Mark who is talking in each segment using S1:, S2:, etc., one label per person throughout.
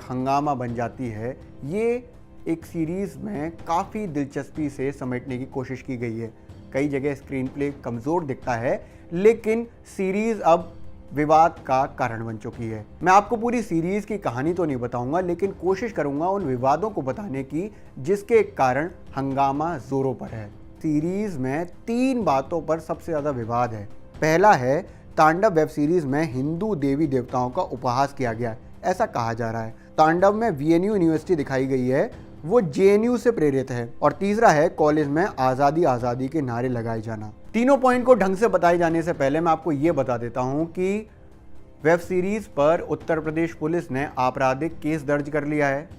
S1: हंगामा बन जाती है, ये एक सीरीज़ में काफ़ी दिलचस्पी से समेटने की कोशिश की गई है। कई जगह स्क्रीन प्ले कमज़ोर दिखता है, लेकिन सीरीज़ अब विवाद का कारण बन चुकी है। मैं आपको पूरी सीरीज़ की कहानी तो नहीं बताऊंगा, लेकिन कोशिश करूंगा उन विवादों को बताने की जिसके कारण हंगामा जोरों पर है। सीरीज़ में 3 बातों पर सबसे ज़्यादा विवाद है। पहला है, तांडव वेब सीरीज़ में हिंदू देवी देवताओं का उपहास किया गया, ऐसा कहा जा रहा है। तांडव में VNU यूनिवर्सिटी दिखाई गई है, वो JNU से प्रेरित है। और तीसरा है, कॉलेज में आज़ादी आज़ादी के नारे लगाए जाना। तीनों पॉइंट को ढंग से बताए जाने से पहले मैं आपको ये बता देता हूँ कि वेब सीरीज़ पर उत्तर प्रदेश पुलिस ने आपराधिक केस दर्ज कर लिया है।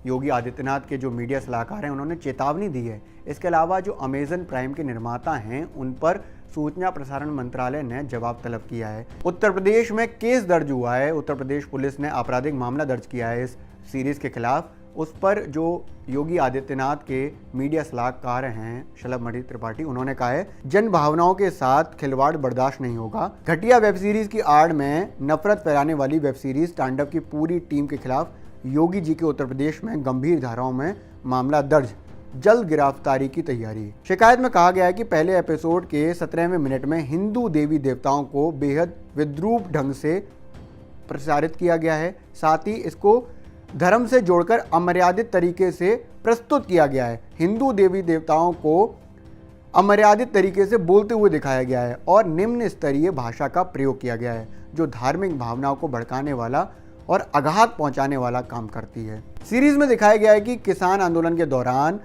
S1: योगी आदित्यनाथ के जो मीडिया सलाहकार हैं, उन्होंने चेतावनी दी है। इसके अलावा जो अमेजन प्राइम के निर्माता हैं, उन पर सूचना प्रसारण मंत्रालय ने जवाब तलब किया है। उत्तर प्रदेश में केस दर्ज हुआ है। उत्तर प्रदेश पुलिस ने आपराधिक मामला दर्ज किया है इस सीरीज़ के खिलाफ। उस पर जो योगी आदित्यनाथ के मीडिया सलाहकार हैं शलभ त्रिपाठी, उन्होंने कहा है, जन भावनाओं के साथ खिलवाड़ बर्दाश्त नहीं होगा। घटिया वेब सीरीज की आड़ में नफरत फैलाने वाली वेब सीरीज तांडव की पूरी टीम के खिलाफ योगी जी के उत्तर प्रदेश में गंभीर धाराओं में मामला दर्ज, जल्द गिरफ्तारी की तैयारी। शिकायत में कहा गया है कि पहले एपिसोड के 17वें मिनट में हिंदू देवी देवताओं को बेहद विद्रूप ढंग से प्रसारित किया गया है। साथ ही इसको धर्म से जोड़कर अमर्यादित तरीके से प्रस्तुत किया गया है। हिंदू देवी देवताओं को अमर्यादित तरीके से बोलते हुए दिखाया गया है और निम्न स्तरीय भाषा का प्रयोग किया गया है, जो धार्मिक भावनाओं को भड़काने वाला और आघात पहुंचाने वाला काम करती है। सीरीज में दिखाया गया है कि किसान आंदोलन के दौरान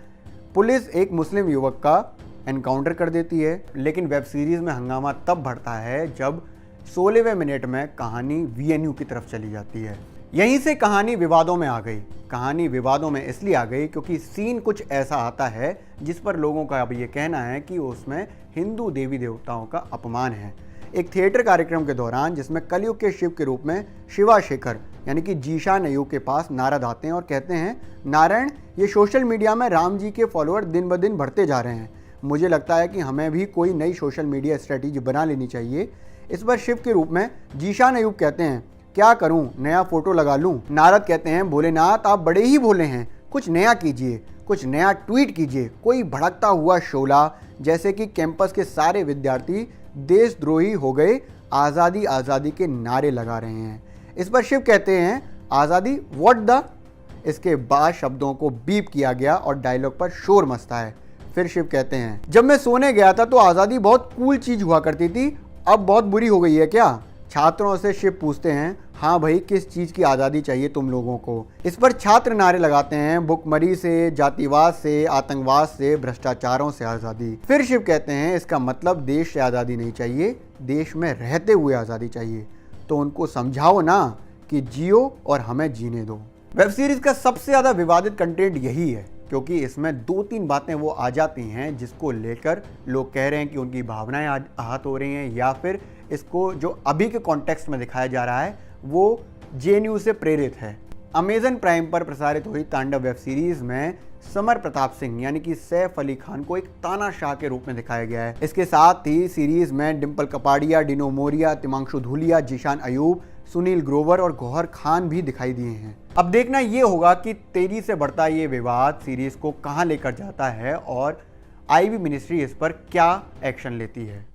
S1: पुलिस एक मुस्लिम युवक का एनकाउंटर कर देती है, लेकिन वेब सीरीज में हंगामा तब बढ़ता है जब 16वें मिनट में कहानी VNU की तरफ चली जाती है। यहीं से कहानी विवादों में आ गई। कहानी विवादों में इसलिए आ गई क्योंकि सीन कुछ ऐसा आता है जिस पर लोगों का अब ये कहना है कि उसमें हिंदू देवी देवताओं का अपमान है। एक थिएटर कार्यक्रम के दौरान जिसमें कलयुग के शिव के रूप में शिवा शेखर यानी कि जीशान अयूब के पास नारद आते हैं और कहते हैं, नारायण, ये सोशल मीडिया में राम जी के फॉलोअर दिन ब दिन बढ़ते जा रहे हैं। मुझे लगता है कि हमें भी कोई नई सोशल मीडिया स्ट्रेटेजी बना लेनी चाहिए। इस पर शिव के रूप में जीशान अयूब कहते हैं, क्या करूं, नया फोटो लगा लूं? नारद कहते हैं, भोलेनाथ आप बड़े ही भोले हैं, कुछ नया कीजिए, कुछ नया ट्वीट कीजिए, कोई भड़कता हुआ शोला जैसे कि कैंपस के सारे विद्यार्थी देशद्रोही हो गए, आज़ादी आज़ादी के नारे लगा रहे हैं। इस पर शिव कहते हैं, आज़ादी व्हाट द? इसके बाद शब्दों को बीप किया गया और डायलॉग पर शोर मचता है। फिर शिव कहते हैं, जब मैं सोने गया था तो आज़ादी बहुत कूल चीज़ हुआ करती थी, अब बहुत बुरी हो गई है क्या? छात्रों से शिव पूछते हैं, हाँ भाई, किस चीज़ की आज़ादी चाहिए तुम लोगों को? इस पर छात्र नारे लगाते हैं, भुखमरी से, जातिवाद से, आतंकवाद से, भ्रष्टाचारों से आज़ादी। फिर शिव कहते हैं, इसका मतलब देश से आज़ादी नहीं चाहिए, देश में रहते हुए आज़ादी चाहिए। तो उनको समझाओ ना कि जियो और हमें जीने दो। वेब सीरीज़ का सबसे ज़्यादा विवादित कंटेंट यही है, क्योंकि इसमें 2-3 बातें वो आ जाती हैं जिसको लेकर लोग कह रहे हैं कि उनकी भावनाएं आहत हो रही हैं, या फिर इसको जो अभी के कॉन्टेक्स्ट में दिखाया जा रहा है वो JNU से प्रेरित है। अमेजन प्राइम पर प्रसारित हुई तांडव वेब सीरीज में समर प्रताप सिंह यानी कि सैफ अली खान को एक तानाशाह के रूप में दिखाया गया है। इसके साथ ही सीरीज में डिम्पल कपाड़िया, डिनो मोरिया, तिमांशु धूलिया, जीशान अयूब, सुनील ग्रोवर और गौहर खान भी दिखाई दिए हैं। अब देखना ये होगा कि तेजी से बढ़ता ये विवाद सीरीज को कहां लेकर जाता है और IB मिनिस्ट्री इस पर क्या एक्शन लेती है।